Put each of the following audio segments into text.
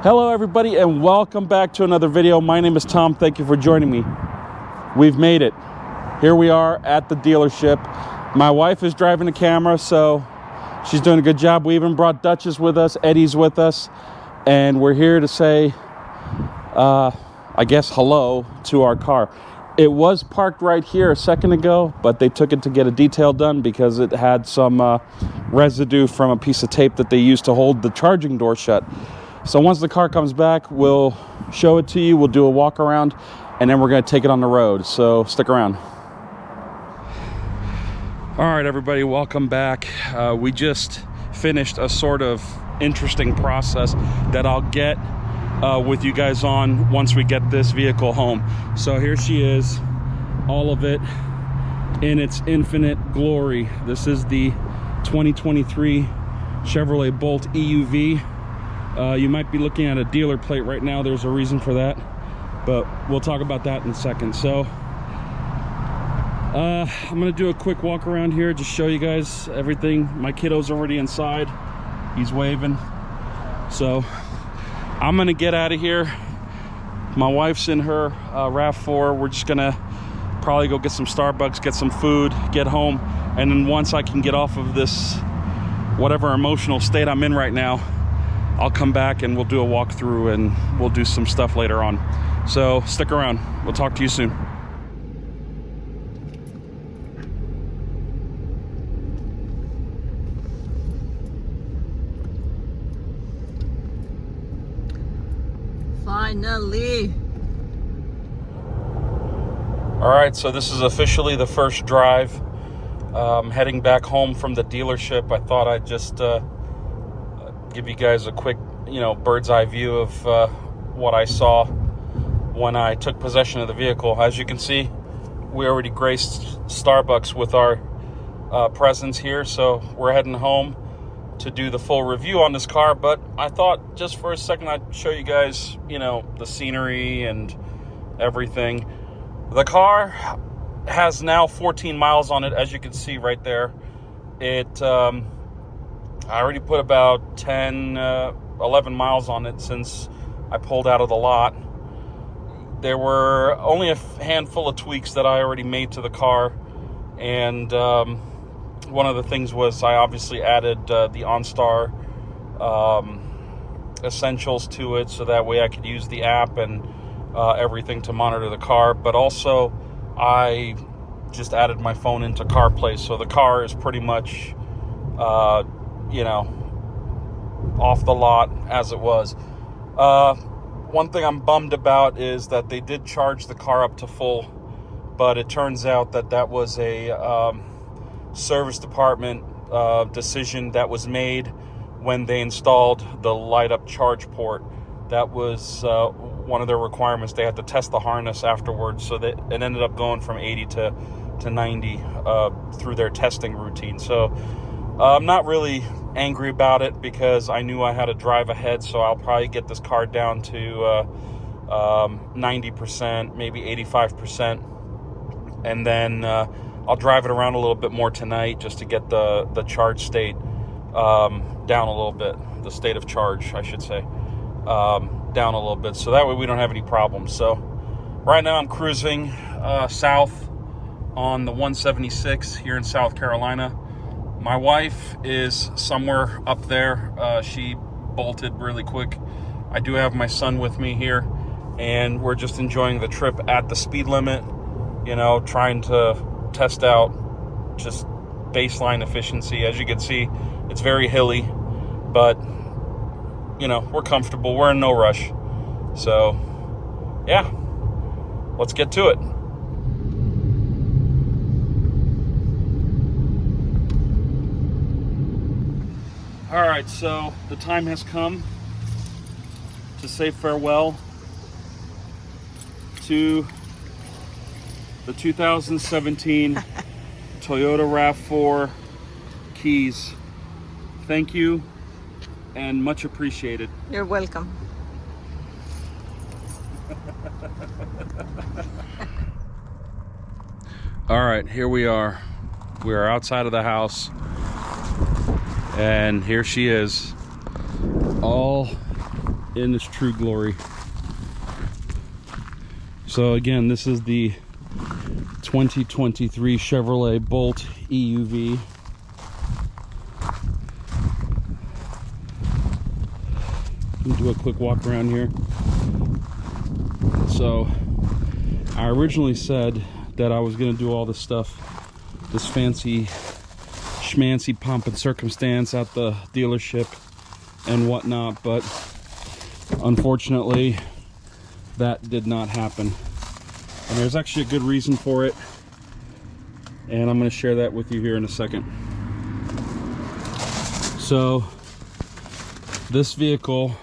Hello everybody and welcome back to another video. My name is Tom. Thank you for joining me. We've made it. Here we are at the dealership. My wife is driving the camera, so she's doing a good job. We even brought Duchess with us, Eddie's with us, and we're here to say, I guess, hello to our car. It was parked right here a second ago, but they took it to get a detail done because it had some residue from a piece of tape that they used to hold the charging door shut. So once the car comes back, we'll show it to you, we'll do a walk around, and then we're going to take it on the road. So stick around. All right, everybody, welcome back. We just finished a sort of interesting process that I'll get with you guys on once we get this vehicle home. So here she is, all of it in its infinite glory. This is the 2023 Chevrolet Bolt EUV. You might be looking at a dealer plate right now. There's a reason for that, but we'll talk about that in a second. So I'm gonna do a quick walk around here, just show you guys everything. My kiddo's already inside, he's waving. So I'm gonna get out of here. My wife's in her RAV4. We're just gonna probably go get some Starbucks, get some food, get home, and then once I can get off of this whatever emotional state I'm in right now, I'll come back and we'll do a walkthrough and we'll do some stuff later on. So stick around. We'll talk to you soon. Finally. All right, so this is officially the first drive. Heading back home from the dealership. I thought I'd just give you guys a quick, bird's eye view of what I saw when I took possession of the vehicle. As you can see, we already graced Starbucks with our presence here, so we're heading home to do the full review on this car. But I thought just for a second I'd show you guys, the scenery and everything. The car has now 14 miles on it, as you can see right there. I already put about 10, 11 miles on it since I pulled out of the lot. There were only a handful of tweaks that I already made to the car. And one of the things was I obviously added the OnStar essentials to it, so that way I could use the app and everything to monitor the car. But also I just added my phone into CarPlay, so the car is pretty much off the lot as it was. One thing I'm bummed about is that they did charge the car up to full, but it turns out that was a service department decision that was made when they installed the light up charge port. That was one of their requirements. They had to test the harness afterwards, so that it ended up going from 80 to 90 through their testing routine. So I'm not really angry about it because I knew I had to drive ahead, so I'll probably get this car down to 90%, maybe 85%, and then I'll drive it around a little bit more tonight just to get the charge state down a little bit, the state of charge, I should say, down a little bit, so that way we don't have any problems. So right now I'm cruising south on the 176 here in South Carolina. My wife is somewhere up there. She bolted really quick. I do have my son with me here, and we're just enjoying the trip at the speed limit, trying to test out just baseline efficiency. As you can see, it's very hilly, but, we're comfortable. We're in no rush. So, yeah, let's get to it. All right, so the time has come to say farewell to the 2017 Toyota RAV4 keys. Thank you and much appreciated. You're welcome. All right, here we are. We are outside of the house. And here she is, all in its true glory. So again, this is the 2023 Chevrolet Bolt EUV. Do a quick walk around here. So I originally said that I was going to do all this stuff, this fancy schmancy pomp and circumstance at the dealership and whatnot, but unfortunately that did not happen, and there's actually a good reason for it, and I'm going to share that with you here in a second. So this vehicle,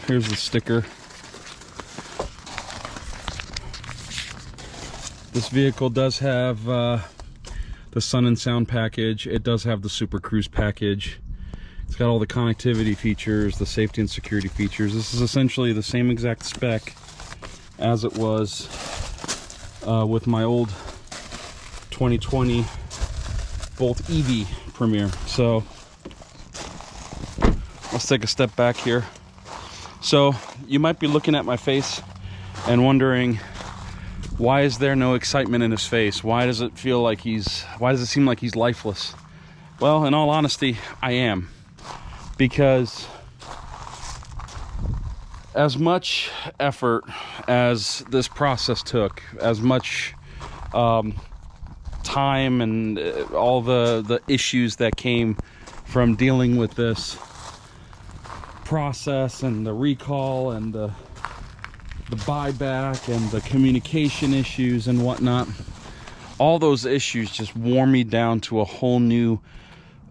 here's the sticker. This vehicle does have the Sun and Sound package. It does have the Super Cruise package. It's got all the connectivity features, the safety and security features. This is essentially the same exact spec as it was with my old 2020 Bolt EV Premier. So let's take a step back here. So you might be looking at my face and wondering, why is there no excitement in his face? Why does it seem like he's lifeless? Well, in all honesty, I am. Because as much effort as this process took, as much time and all the issues that came from dealing with this process and the recall and the buyback and the communication issues and whatnot, all those issues just wore me down to a whole new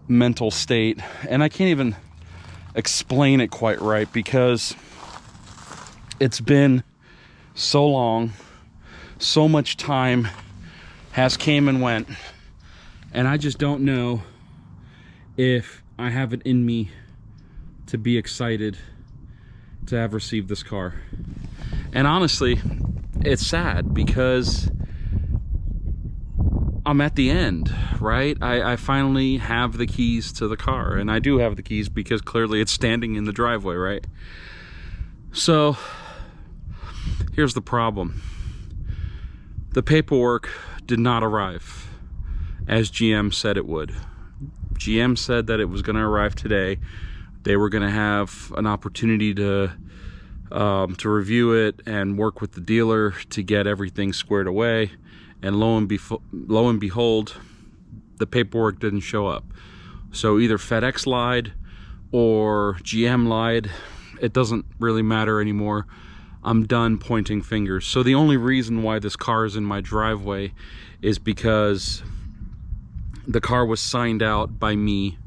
mental state, and I can't even explain it quite right because it's been so long, so much time has came and went, and I just don't know if I have it in me to be excited to have received this car. And honestly, it's sad because I'm at the end, right? I finally have the keys to the car, and I do have the keys because clearly it's standing in the driveway, right? So here's the problem. The paperwork did not arrive as GM said it would. GM said that it was going to arrive today. They were going to have an opportunity to review it and work with the dealer to get everything squared away, and lo and behold, the paperwork didn't show up. So either FedEx lied or GM lied. It doesn't really matter anymore. I'm done pointing fingers. So the only reason why this car is in my driveway is because the car was signed out by me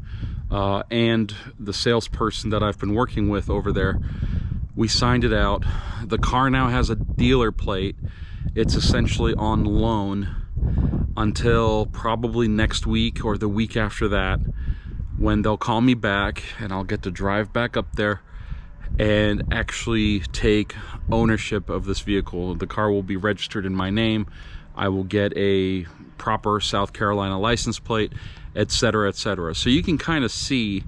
and the salesperson that I've been working with over there. We signed it out. The car now has a dealer plate. It's essentially on loan until probably next week or the week after that, when they'll call me back and I'll get to drive back up there and actually take ownership of this vehicle. The car will be registered in my name. I will get a proper South Carolina license plate, etc., etc. So you can kind of see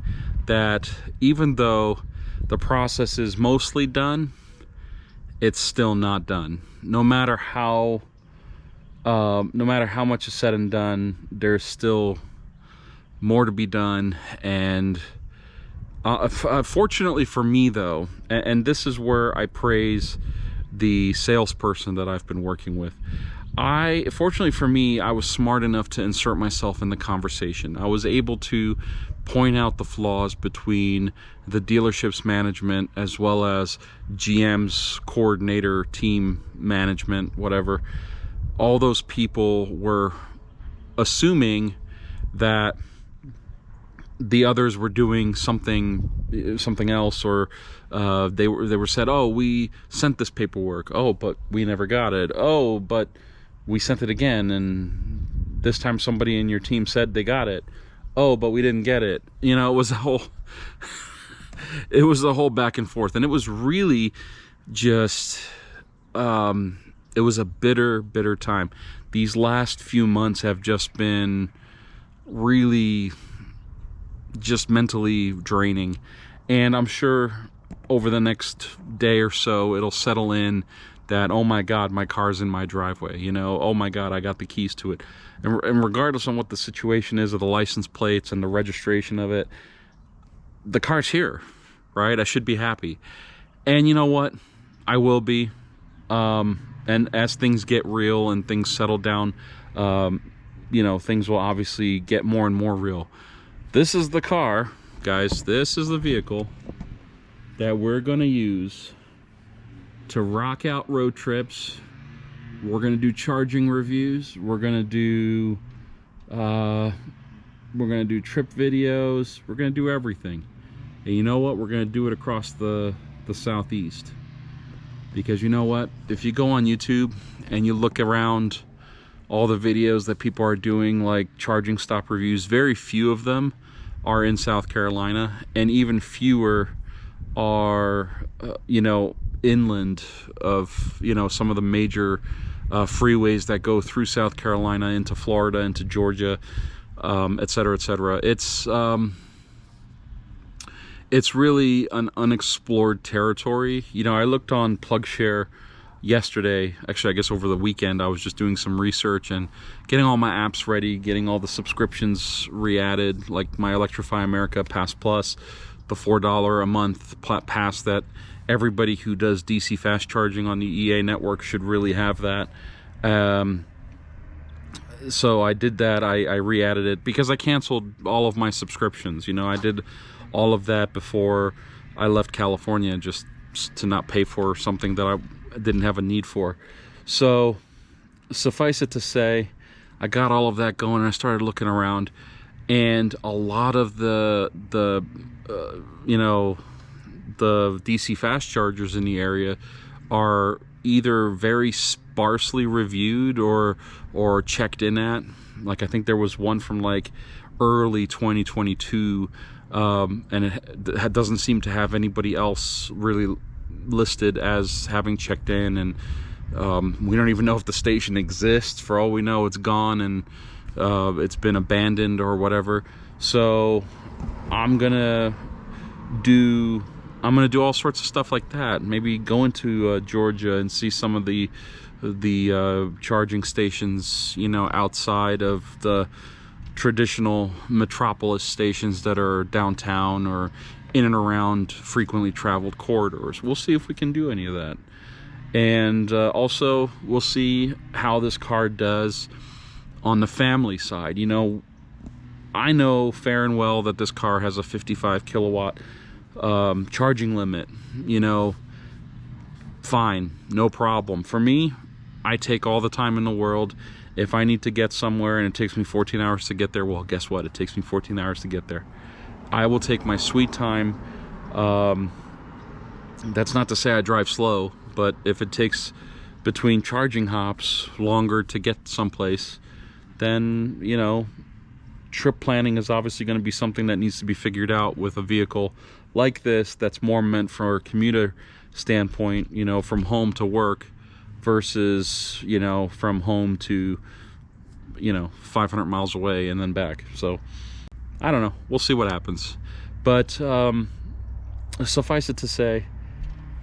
that even though the process is mostly done, it's still not done. No matter how much is said and done, there's still more to be done. And fortunately for me though, and this is where I praise the salesperson that I've been working with, fortunately for me, I was smart enough to insert myself in the conversation. I was able to point out the flaws between the dealership's management as well as GM's coordinator, team management, whatever. All those people were assuming that the others were doing something else, or they were said, oh, we sent this paperwork, oh, but we never got it, oh, but we sent it again, and this time somebody in your team said they got it, oh, but we didn't get it. You know, it was a whole back and forth, and it was really just it was a bitter time. These last few months have just been really just mentally draining, and I'm sure over the next day or so, it'll settle in that, oh my God, my car's in my driveway, you know, oh my God, I got the keys to it. And regardless on what the situation is of the license plates and the registration of it, the car's here, right? I should be happy. And you know what? I will be. And as things get real and things settle down, you know, things will obviously get more and more real. This is the car, guys. This is the vehicle that we're going to use to rock out road trips. We're going to do charging reviews. We're going to do trip videos. We're going to do everything. And you know what? We're going to do it across the Southeast. Because you know what? If you go on YouTube and you look around all the videos that people are doing, like charging stop reviews, very few of them are in South Carolina, and even fewer are, you know, inland of, you know, some of the major freeways that go through South Carolina into Florida, into Georgia, et cetera, et cetera. It's really an unexplored territory. You know, I looked on PlugShare yesterday, actually I guess over the weekend. I was just doing some research and getting all my apps ready, getting all the subscriptions re-added, like my Electrify America Pass Plus, the $4 a month pass that everybody who does DC fast charging on the EA network should really have that. So I did that. I re-added it because I canceled all of my subscriptions. You know, I did all of that before I left California, just to not pay for something that I didn't have a need for. So suffice it to say, I got all of that going and I started looking around, and a lot of the you know, the DC fast chargers in the area are either very sparsely reviewed or checked in at. Like, I think there was one from like early 2022, and it doesn't seem to have anybody else really listed as having checked in, and we don't even know if the station exists. For all we know, it's gone and it's been abandoned or whatever. So I'm gonna do all sorts of stuff like that. Maybe go into Georgia and see some of the charging stations, you know, outside of the traditional metropolis stations that are downtown or in and around frequently traveled corridors. We'll see if we can do any of that. And also we'll see how this car does on the family side. You know, I know fair and well that this car has a 55 kilowatt charging limit. You know, fine, no problem. For me, I take all the time in the world. If I need to get somewhere and it takes me 14 hours to get there, well, guess what? It takes me 14 hours to get there. I will take my sweet time. That's not to say I drive slow, but if it takes between charging hops longer to get someplace, then, you know, trip planning is obviously going to be something that needs to be figured out with a vehicle like this that's more meant for a commuter standpoint, you know, from home to work versus, you know, from home to, you know, 500 miles away and then back. So I don't know, we'll see what happens. But suffice it to say,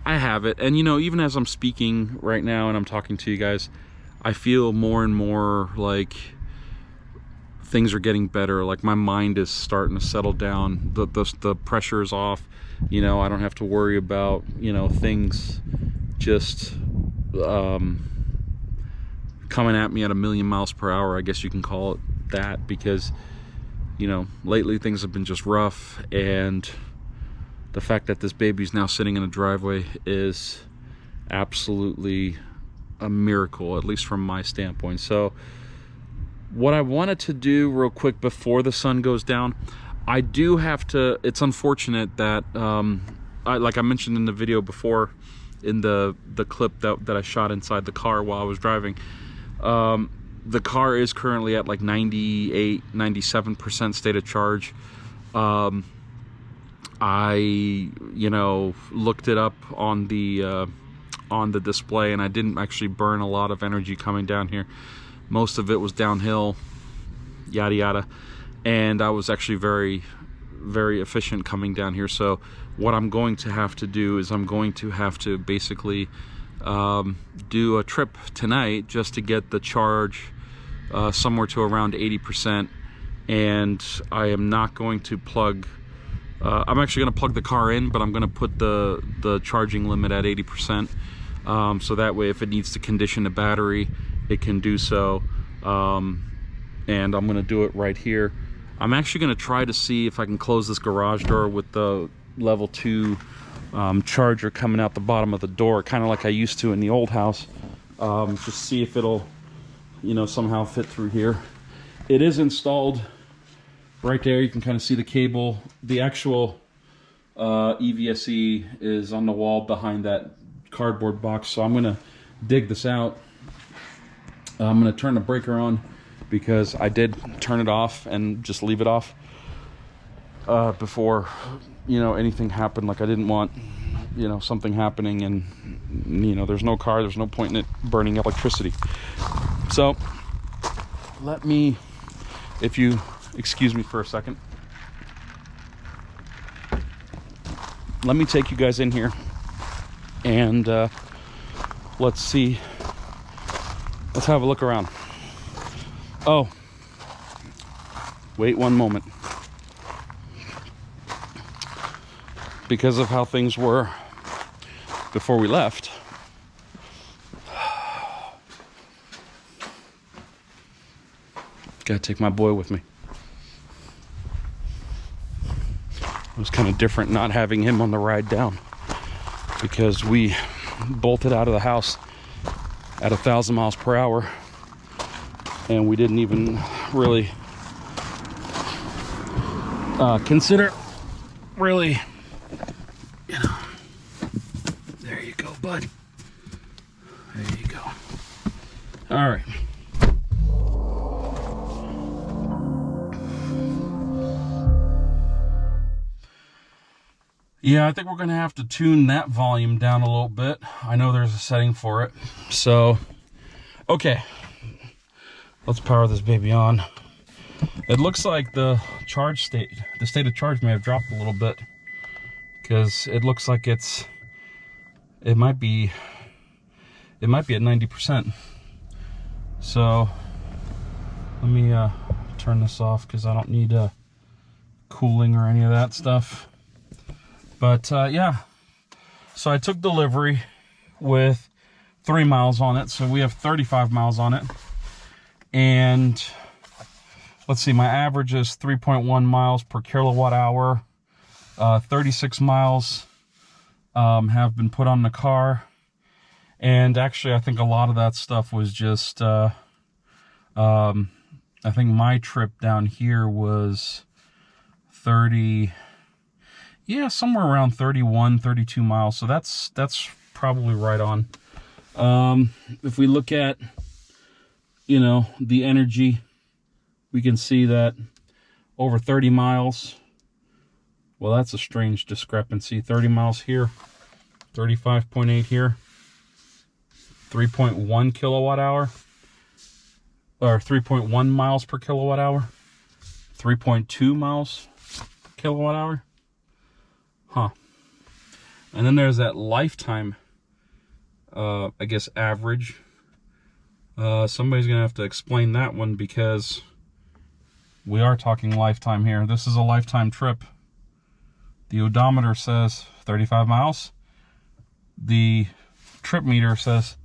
I have it. And you know, even as I'm speaking right now and I'm talking to you guys, I feel more and more like things are getting better. Like, my mind is starting to settle down. The pressure is off. You know, I don't have to worry about, you know, things just coming at me at 1,000,000 miles per hour, I guess you can call it that, because, you know, lately things have been just rough, and the fact that this baby's now sitting in a driveway is absolutely a miracle, at least from my standpoint. So what I wanted to do real quick before the sun goes down, I do have to, it's unfortunate that like I mentioned in the video before, in the clip that I shot inside the car while I was driving, the car is currently at like 98-97% state of charge. I, you know, looked it up on the display, and I didn't actually burn a lot of energy coming down here. Most of it was downhill, yada yada, and I was actually very, very efficient coming down here. So what I'm going to have to do is I'm going to have to basically do a trip tonight just to get the charge somewhere to around 80%. And I am not going to plug, I'm actually going to plug the car in, but I'm going to put the charging limit at 80%. So that way if it needs to condition the battery, it can do so. And I'm going to do it right here. I'm actually going to try to see if I can close this garage door with the level 2 charger coming out the bottom of the door, kind of like I used to in the old house. Just see if it'll, you know, somehow fit through here. It is installed right there. You can kind of see the cable. The actual EVSE is on the wall behind that cardboard box. So I'm going to dig this out. I'm going to turn the breaker on, because I did turn it off and just leave it off before, you know, anything happened. Like I didn't want, you know, something happening and, you know, there's no car, there's no point in it burning electricity. So let me, if you excuse me for a second, let me take you guys in here and let's see, let's have a look around. Oh, wait one moment. Because of how things were before we left, gotta take my boy with me. It was kind of different not having him on the ride down, because we bolted out of the house at 1,000 miles per hour. And we didn't even really consider really, you know, there you go, bud. There you go. All right. Yeah, I think we're gonna have to tune that volume down a little bit. I know there's a setting for it. So, okay. Let's power this baby on. It looks like the state of charge may have dropped a little bit, because it looks like it might be at 90%. So let me turn this off, because I don't need cooling or any of that stuff. But yeah, so I took delivery with 3 miles on it, so we have 35 miles on it. And let's see, my average is 3.1 miles per kilowatt hour. 36 miles have been put on the car. And actually, I think a lot of that stuff was just, I think my trip down here was 30, yeah, somewhere around 31, 32 miles. So that's probably right on. If we look at, you know, the energy, we can see that over 30 miles, well, that's a strange discrepancy. 30 miles here, 35.8 here, 3.1 kilowatt hour, or 3.1 miles per kilowatt hour, 3.2 miles kilowatt hour. Huh. And then there's that lifetime, I guess, average. Somebody's gonna have to explain that one, because we are talking lifetime here. This is a lifetime trip. The odometer says 35 miles. The trip meter says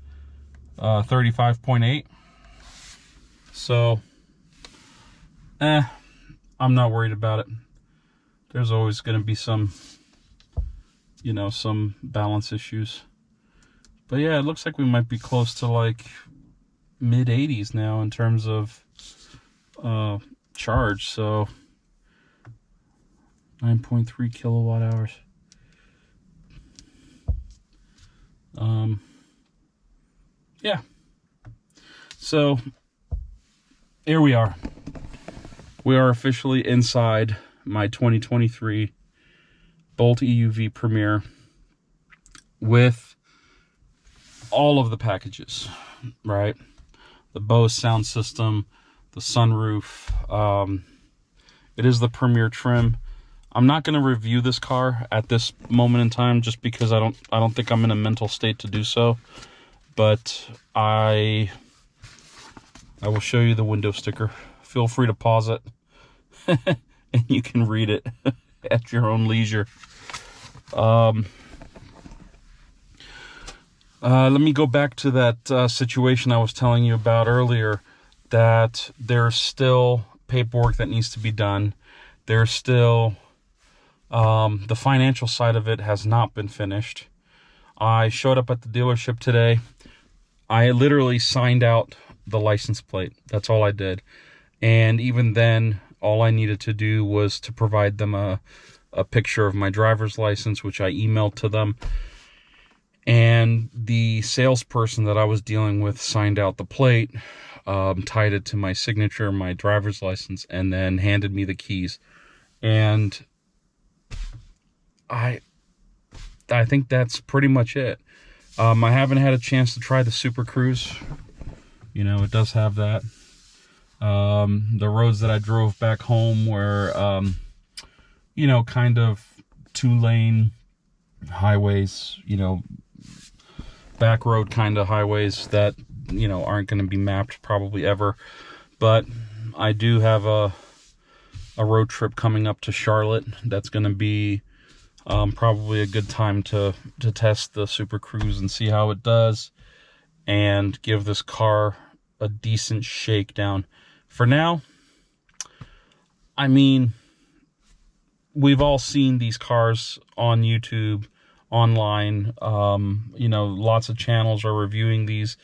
35.8. So, I'm not worried about it. There's always gonna be some, you know, some balance issues. But yeah, it looks like we might be close to like mid 80s now in terms of charge. So 9.3 kilowatt hours. Yeah, so here we are officially inside my 2023 Bolt EUV Premier with all of the packages, right? The Bose sound system, the sunroof. It is the Premier trim. I'm not going to review this car at this moment in time, just because I don't think I'm in a mental state to do so. But I will show you the window sticker. Feel free to pause it and you can read it at your own leisure. Let me go back to that situation I was telling you about earlier, that there's still paperwork that needs to be done. There's still the financial side of it has not been finished. I showed up at the dealership today. I literally signed out the license plate. That's all I did. And even then, all I needed to do was to provide them a picture of my driver's license, which I emailed to them. And the salesperson that I was dealing with signed out the plate, tied it to my signature, my driver's license, and then handed me the keys. And I think that's pretty much it. I haven't had a chance to try the Super Cruise. You know, it does have that. The roads that I drove back home were, you know, kind of 2-lane highways, you know, back road kind of highways that, you know, aren't going to be mapped probably ever. But I do have a road trip coming up to Charlotte. That's going to be probably a good time to test the Super Cruise and see how it does, and give this car a decent shakedown. For now, I mean, we've all seen these cars on YouTube, online. You know, lots of channels are reviewing these.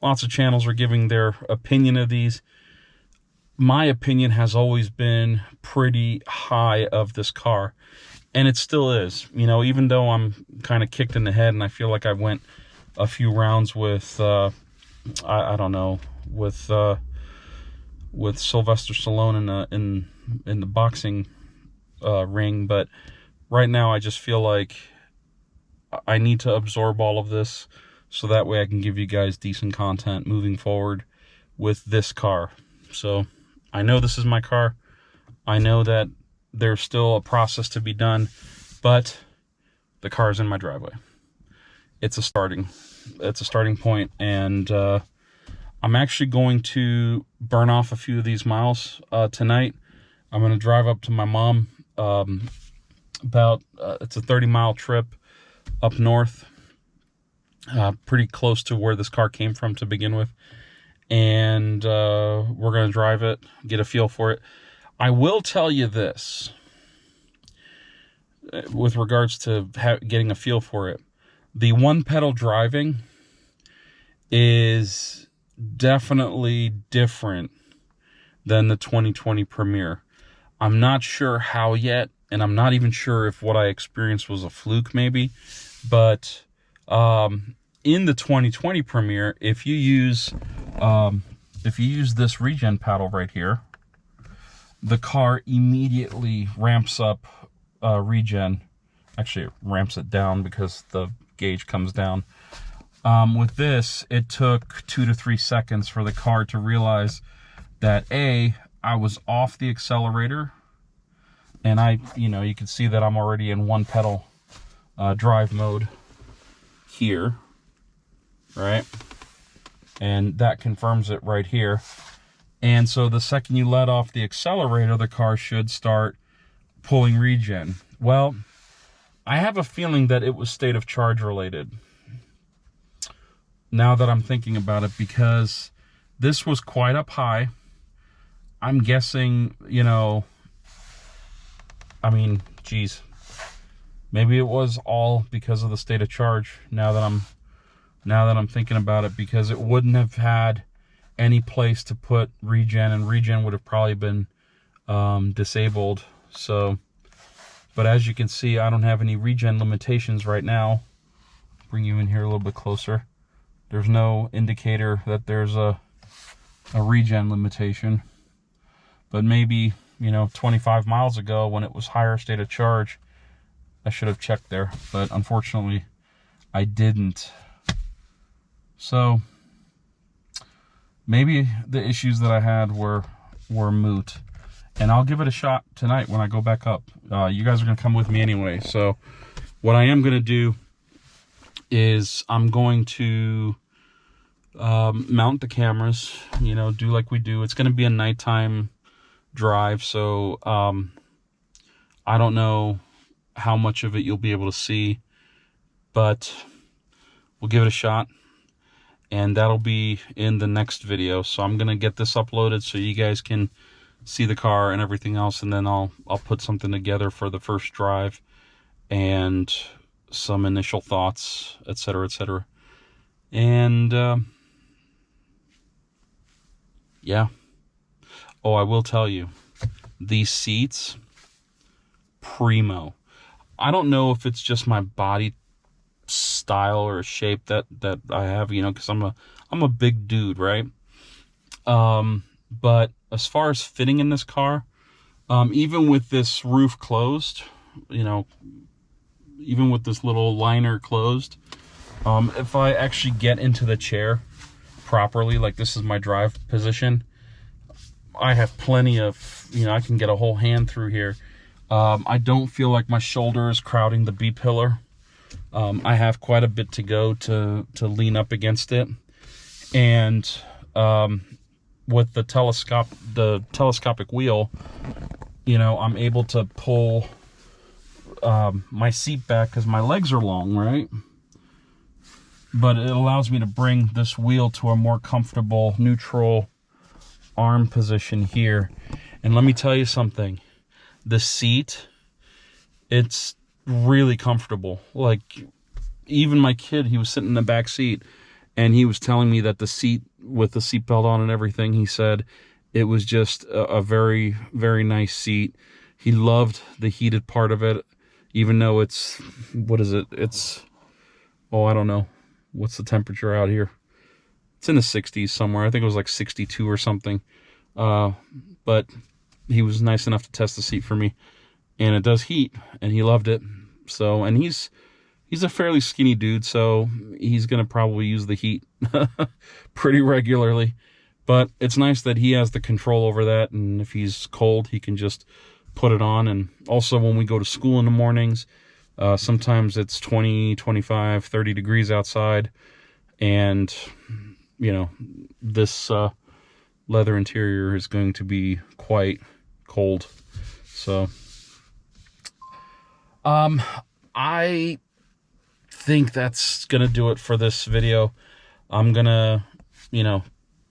Lots of channels are giving their opinion of these. My opinion has always been pretty high of this car, and it still is. You know, even though I'm kind of kicked in the head and I feel like I went a few rounds with, I don't know, with Sylvester Stallone in the boxing ring, but right now I just feel like I need to absorb all of this so that way I can give you guys decent content moving forward with this car. So I know this is my car. I know that there's still a process to be done, but the car is in my driveway. It's a starting point, and I'm actually going to burn off a few of these miles tonight. I'm going to drive up to my mom. It's a 30-mile trip up north, pretty close to where this car came from to begin with. And we're going to drive it, get a feel for it. I will tell you this, with regards to getting a feel for it. The one-pedal driving is definitely different than the 2020 Premier. I'm not sure how yet, and I'm not even sure if what I experienced was a fluke maybe, but in the 2020 Premier, if you use this regen paddle right here, the car immediately ramps up regen. Actually, it ramps it down because the gauge comes down. With this, it took 2 to 3 seconds for the car to realize that I was off the accelerator, and you can see that I'm already in one pedal drive mode here, right? And that confirms it right here. And so the second you let off the accelerator, the car should start pulling regen. Well, I have a feeling that it was state of charge related, now that I'm thinking about it, because this was quite up high. I'm guessing, you know, I mean, geez, maybe it was all because of the state of charge, now that I'm thinking about it, because it wouldn't have had any place to put regen, and regen would have probably been disabled. So, but as you can see, I don't have any regen limitations right now. Bring you in here a little bit closer. There's no indicator that there's a regen limitation. But maybe, you know, 25 miles ago when it was higher state of charge, I should have checked there. But unfortunately, I didn't. So maybe the issues that I had were moot. and I'll give it a shot tonight when I go back up. You guys are gonna come with me anyway, so what I am gonna do is I'm going to mount the cameras, you know, do like we do. It's gonna be a nighttime drive, so I don't know how much of it you'll be able to see, but we'll give it a shot, and that'll be in the next video. So I'm gonna get this uploaded so you guys can see the car and everything else, and then I'll put something together for the first drive and some initial thoughts, etc., etc. And yeah. Oh, I will tell you, these seats, primo. I don't know if it's just my body style or shape that I have, you know, because I'm a big dude, right? But as far as fitting in this car, even with this roof closed, you know, even with this little liner closed, if I actually get into the chair properly, like this is my drive position, I have plenty of, you know, I can get a whole hand through here. I don't feel like my shoulder is crowding the B-pillar. I have quite a bit to go to lean up against it. And with the telescopic wheel, you know, I'm able to pull my seat back because my legs are long, right? But it allows me to bring this wheel to a more comfortable, neutral arm position here. And let me tell you something, the seat, it's really comfortable. Like, even my kid, he was sitting in the back seat and he was telling me that the seat, with the seatbelt on and everything, he said it was just a very, very nice seat. He loved the heated part of it, even though it's, what is it? It's, oh, I don't know. What's the temperature out here? It's in the 60s somewhere. I think it was like 62 or something. But he was nice enough to test the seat for me, and it does heat, and he loved it. So, and he's a fairly skinny dude, so he's gonna probably use the heat pretty regularly. But it's nice that he has the control over that, and if he's cold, he can just put it on. And also, when we go to school in the mornings, sometimes it's 20, 25, 30 degrees outside, and you know, this leather interior is going to be quite cold. So I think that's gonna do it for this video. I'm gonna, you know,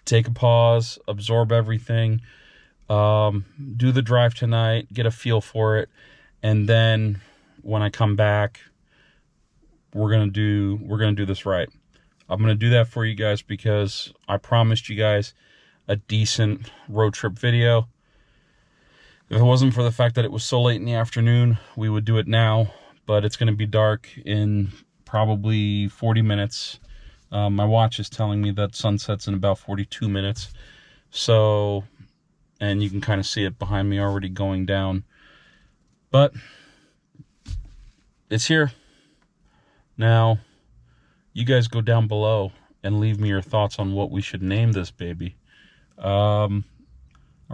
take a pause, absorb everything, do the drive tonight, get a feel for it, and then when I come back, we're gonna do this right. I'm gonna do that for you guys because I promised you guys a decent road trip video. If it wasn't for the fact that it was so late in the afternoon, we would do it now, but it's gonna be dark in probably 40 minutes. My watch is telling me that sunsets in about 42 minutes. So, and you can kind of see it behind me already going down. But it's here. Now, you guys go down below and leave me your thoughts on what we should name this baby. Are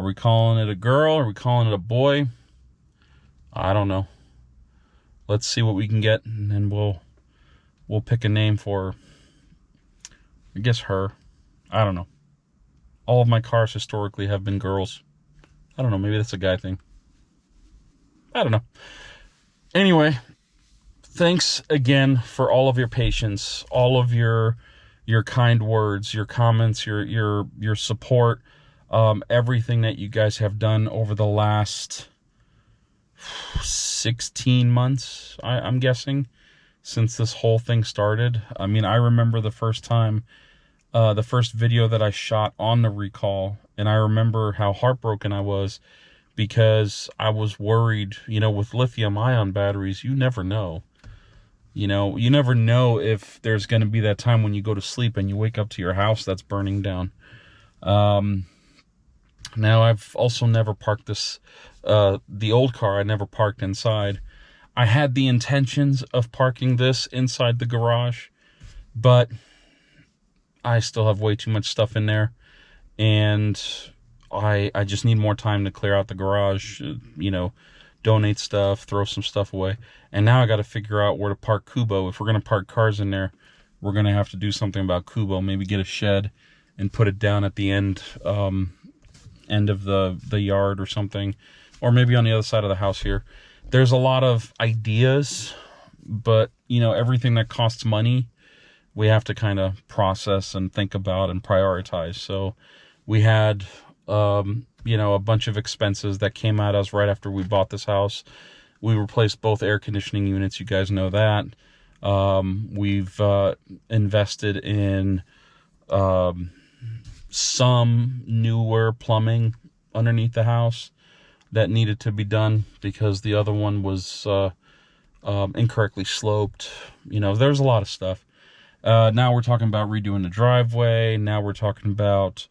we calling it a girl? Are we calling it a boy? I don't know. Let's see what we can get, and then we'll pick a name for her. I guess her. I don't know. All of my cars historically have been girls. I don't know. Maybe that's a guy thing. I don't know. Anyway, thanks again for all of your patience, all of your kind words, your comments, your support, everything that you guys have done over the last 16 months, I'm guessing, since this whole thing started. I mean, I remember the first time, the first video that I shot on the recall, and I remember how heartbroken I was because I was worried, you know, with lithium-ion batteries, you never know. You know, you never know if there's going to be that time when you go to sleep and you wake up to your house that's burning down. Now, I've also never parked this, the old car, I never parked inside. I had the intentions of parking this inside the garage, but I still have way too much stuff in there. And I just need more time to clear out the garage, you know, donate stuff, throw some stuff away. And now I got to figure out where to park Kubo. If we're going to park cars in there, we're going to have to do something about Kubo. Maybe get a shed and put it down at the end of the yard or something. Or maybe on the other side of the house here. There's a lot of ideas, but, you know, everything that costs money, we have to kind of process and think about and prioritize. So we had, you know, a bunch of expenses that came at us right after we bought this house. We replaced both air conditioning units. You guys know that. We've invested in some newer plumbing underneath the house that needed to be done because the other one was incorrectly sloped. You know, there's a lot of stuff. Now we're talking about redoing the driveway. Now we're talking about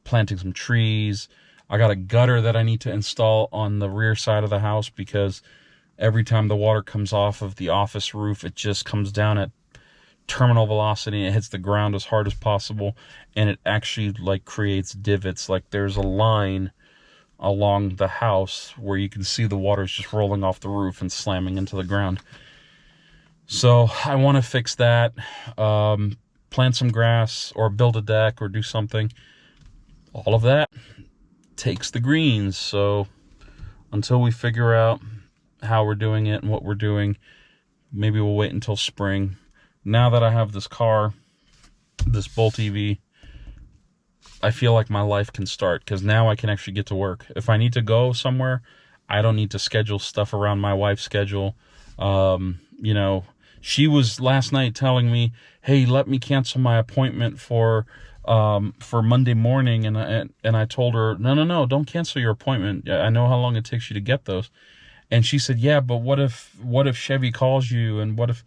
planting some trees. I got a gutter that I need to install on the rear side of the house because every time the water comes off of the office roof, it just comes down at terminal velocity and it hits the ground as hard as possible, and it actually like creates divots. Like there's a line along the house where you can see the water's just rolling off the roof and slamming into the ground. So I want to fix that, plant some grass or build a deck or do something. All of that takes the greens. So until we figure out how we're doing it and what we're doing, maybe we'll wait until spring. Now that I have this car, this Bolt EV, I feel like my life can start because now I can actually get to work. If I need to go somewhere, I don't need to schedule stuff around my wife's schedule. You know, she was last night telling me, hey, let me cancel my appointment for Monday morning. And I told her, no, don't cancel your appointment. I know how long it takes you to get those. And she said, yeah, but what if Chevy calls you, and what if...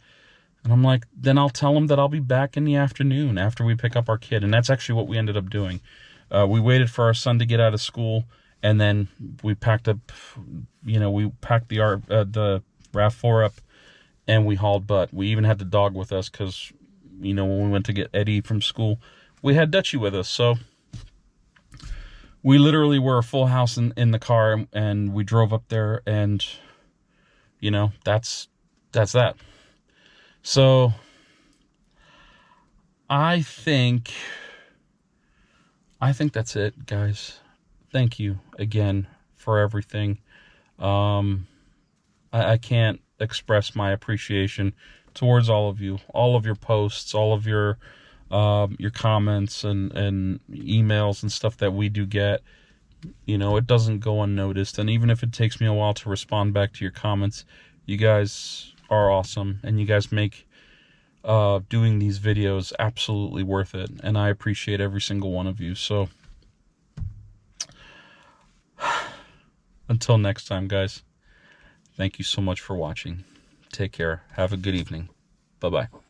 And I'm like, then I'll tell them that I'll be back in the afternoon after we pick up our kid. And that's actually what we ended up doing. We waited for our son to get out of school, and then we packed up, you know, we packed the RAV4 up, and we hauled butt. We even had the dog with us because, you know, when we went to get Eddie from school, we had Dutchie with us. So we literally were a full house in the car, and we drove up there, and, you know, that's that. So I think that's it, guys. Thank you again for everything. I can't express my appreciation towards all of you, all of your posts, all of your comments and emails and stuff that we do get. You know, it doesn't go unnoticed. And even if it takes me a while to respond back to your comments, you guys are awesome, and you guys make doing these videos absolutely worth it, and I appreciate every single one of you. So until next time, guys, thank you so much for watching. Take care. Have a good evening. Bye-bye.